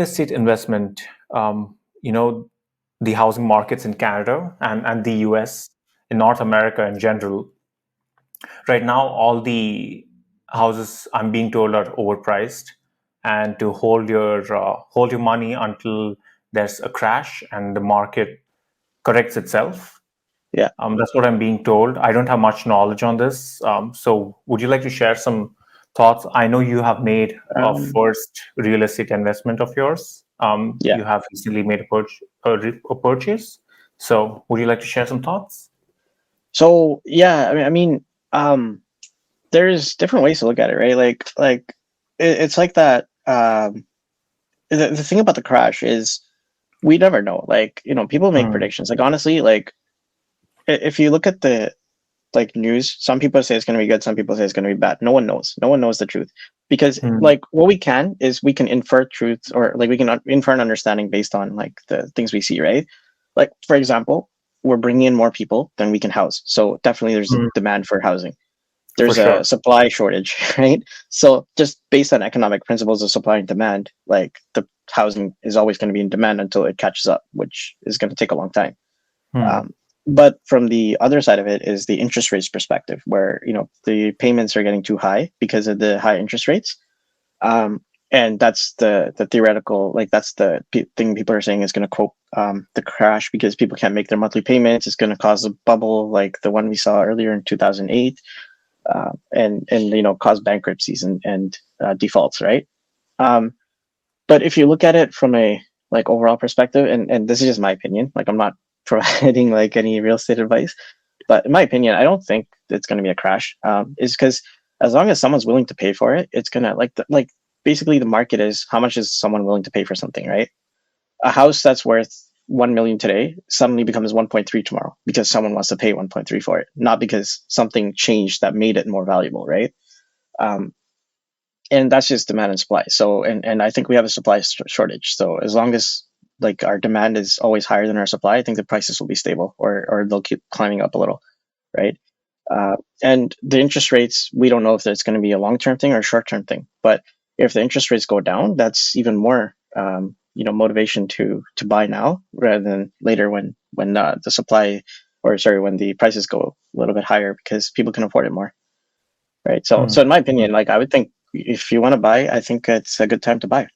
estate investment, you know, the housing markets in Canada and the US, in North America in general, right now, all the houses I'm being told are overpriced, and to hold your money until there's a crash and the market corrects itself. Yeah. That's what I'm being told. I don't have much knowledge on this. So, would you like to share some thoughts? I know you have made a first real estate investment of yours. Yeah. You have recently made a purchase. So, would you like to share some thoughts? So yeah, there's different ways to look at it, right? It's like that. The thing about the crash is we never know. Like, people make Hmm. predictions. Like, honestly, like if you look at the news, some people say it's going to be good, some people say it's going to be bad. No one knows. No one knows the truth, because Hmm. like what we can is we can infer truth, or like we can infer an understanding based on like the things we see, right? Like, for example, we're bringing in more people than we can house, so definitely there's a Hmm. demand for housing. For There's a sure. supply shortage, right? So just based on economic principles of supply and demand, like the housing is always going to be in demand until it catches up, which is going to take a long time. Hmm. um, but from the other side of it is the interest rates perspective, where the payments are getting too high because of the high interest rates. um, and that's the theoretical, like that's the thing people are saying is going to quote the crash, because people can't make their monthly payments. It's going to cause a bubble like the one we saw earlier in 2008, and cause bankruptcies and defaults, right? um, but if you look at it from a like overall perspective, and this is just my opinion, like I'm not providing like any real estate advice, but in my opinion, I don't think it's going to be a crash. Is because as long as someone's willing to pay for it, it's gonna like basically the market is how much is someone willing to pay for something, right? A house that's worth 1 million today suddenly becomes 1.3 tomorrow because someone wants to pay 1.3 for it, not because something changed that made it more valuable, right? Um, and that's just demand and supply. So, and I think we have a supply shortage. So as long as like our demand is always higher than our supply, I think the prices will be stable, or they'll keep climbing up a little, right? And the interest rates, we don't know if it's going to be a long term thing or a short term thing. But if the interest rates go down, that's even more motivation to buy now rather than later, when the supply, or sorry, when the prices go a little bit higher, because people can afford it more, right? So Hmm. so in my opinion, like I would think if you want to buy, I think it's a good time to buy.